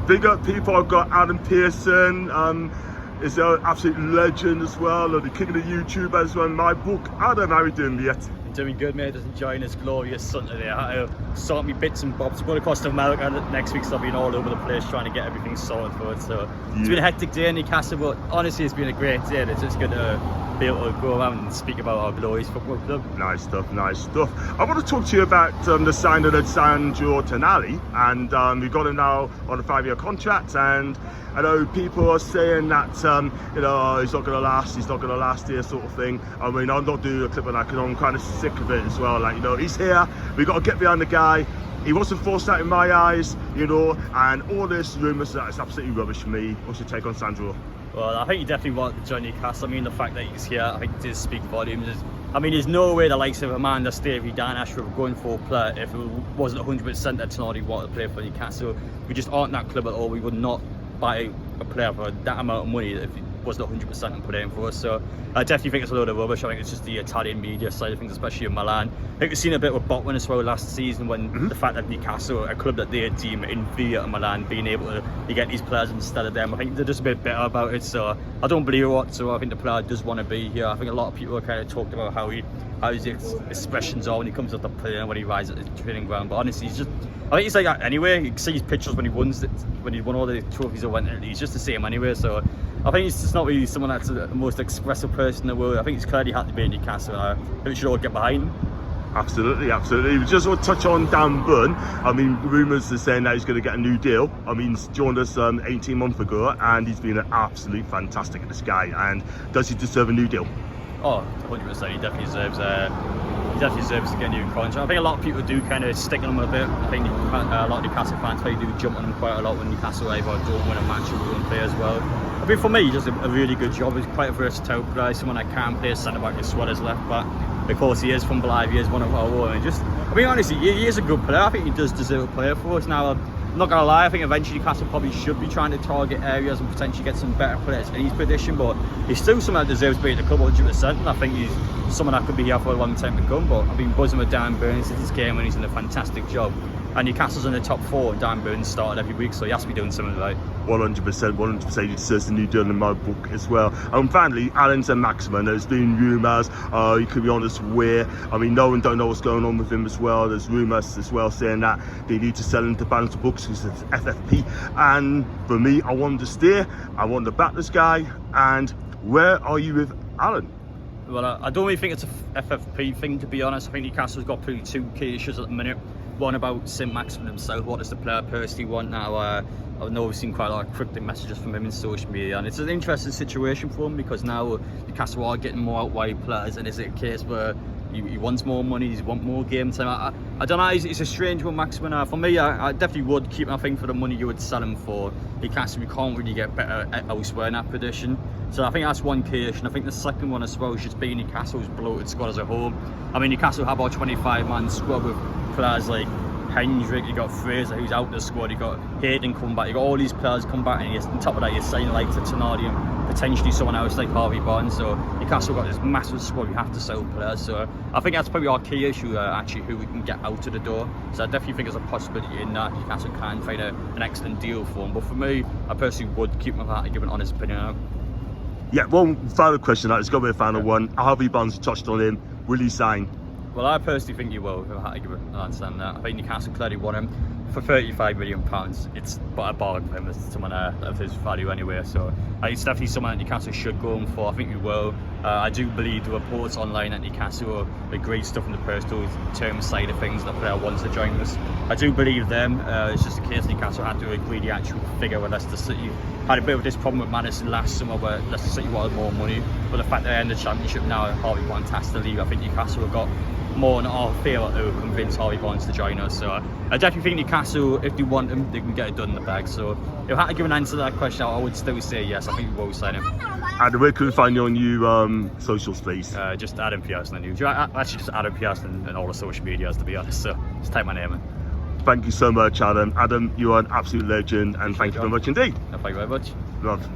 Big up people. I've got Adam Pearson, is an absolute legend as well, the king of the YouTubers on my book. Adam, how are you doing, mate? Doing good, mate. Just enjoying this glorious sun today. I had to sort me bits and bobs. Going across to America next week, so I've been all over the place trying to get everything sorted for it. So it's been a hectic day in Newcastle, but honestly, it's been a great day. It's just good to be able to go around and speak about our glorious football club. Nice stuff, nice stuff. I want to talk to you about the signing of Newcastle Tonali, and we've got him now on a 5-year contract, and I know people are saying that you know, he's not going to last here, sort of thing. I mean, I'm not doing a clip on that because I'm kind of sick of it as well. Like, you know, he's here, we've got to get behind the guy. He wasn't forced out in my eyes, you know, and all this rumours that it's absolutely rubbish for me. What's your take on Sandro? Well, I think he definitely wanted to join Newcastle. I mean, the fact that he's here, I think, does speak volumes. I mean, there's no way the likes of Amanda, Stevie, Dan Ashford were going for a player if it wasn't 100% that Tonali wanted to play for Newcastle. We just aren't that club at all. We would not buy a player for that amount of money if he wasn't 100% and put it in for us. So I definitely think it's a load of rubbish. I think it's just the Italian media side of things, especially in Milan. I think we've seen a bit with Botman as well last season, when the fact that Newcastle, a club that they deem inferior to Milan, being able to get these players instead of them, I think they're just a bit better about it. So I don't believe it. So I think the player does want to be here. I think a lot of people are kind of talked about how his expressions are when he comes up the plane and when he rides at the training ground. But honestly, I think he's like that anyway. You can see his pictures when he won all the trophies or went. He's just the same anyway. So I think he's just not really someone that's the most expressive person in the world. I think he's clearly had to be in Newcastle. I think we should all get behind him. Absolutely, absolutely. We just want to touch on Dan Burn. I mean, rumours are saying that he's going to get a new deal. I mean, he's joined us 18 months ago, and he's been an absolute fantastic, this guy. And does he deserve a new deal? Oh, 100%. He definitely deserves to get a new contract. I think a lot of people do kind of stick on him a bit. I think a lot of Newcastle fans probably do jump on him quite a lot when Newcastle either don't win a match or don't play as well. I mean, for me, he does a really good job. He's quite a versatile player, someone that can play centre-back as well as left-back. Of course, he is from Blythe, he is one of our own. And just, I mean, honestly, he is a good player. I think he does deserve a player for us. Now, I'm not going to lie, I think eventually Newcastle probably should be trying to target areas and potentially get some better players in his position, but he's still someone that deserves to be at the club 100%, and I think he's someone that could be here for a long time to come. But I've been buzzing with Dan Burns since he's came, and he's done a fantastic job. And Newcastle's in the top 4, and Dan Burns started every week, so he has to be doing something right. 100%, he deserves a new deal in my book as well. And finally, Alan and Maximin, there's been rumours, he could be on his way. I mean, no one don't know what's going on with him as well. There's rumours as well saying that they need to sell him to balance the books because it's FFP. And for me, I want to stay, I want to back this guy. And where are you with Alan? Well, I don't really think it's a FFP thing, to be honest. I think Newcastle's got pretty 2 key issues at the minute. One about St Maximin himself. What does the player personally want now? I know we've seen quite a lot of cryptic messages from him in social media, and it's an interesting situation for him because now Newcastle are getting more out wide players, and is it a case where he wants more money, he wants more game time? I don't know, it's a strange one, Maximin. For me, I definitely would keep him. I think for the money you would sell him for, Newcastle, we can't really get better elsewhere in that position. So I think that's one key issue. And I think the second one, I suppose, should be Newcastle's bloated squad as a whole. I mean, Newcastle have our 25-man squad with players like Hendrick, you got Fraser who's out the squad, you got Hayden come back, you got all these players come back, and on top of that you're saying like to Tonali and potentially someone else like Harvey Barnes. So Newcastle got this massive squad, we have to sell players. So I think that's probably our key issue, actually, who we can get out of the door. So I definitely think there's a possibility in that Newcastle can find an excellent deal for him. But for me, I personally would keep him apart and give an honest opinion out. Yeah, one final question, it's got to be a final one. Harvey Barnes touched on him, will he sign? Well, I personally think he will, if I had to give an answer on that. I think Newcastle clearly want him for £35 million. It's but a bargain for him as someone of his value anyway. So it's definitely someone that Newcastle should go in for. I think he will. I do believe the reports online at Newcastle are great stuff in the personal terms side of things. The player wants to join us. I do believe them. It's just a case Newcastle had to agree the actual figure with Leicester City. Had a bit of this problem with Madison last summer where Leicester City wanted more money. But the fact that they're in the Championship now and Harvey Barnes has to leave, I think Newcastle have got more than our fear to convince Harvey Barnes to join us. So I definitely think Newcastle, if they want him, they can get it done in the bag. So if I had to give an answer to that question, I would still say yes. I think we will sign him. And where can we find you on you social space? Just Adam Pearson on YouTube. Actually, just Adam Pearson and all the social medias, to be honest. So just type my name in. Thank you so much, Adam. Adam, you are an absolute legend, and thank you very much indeed. Thank you very much. Love.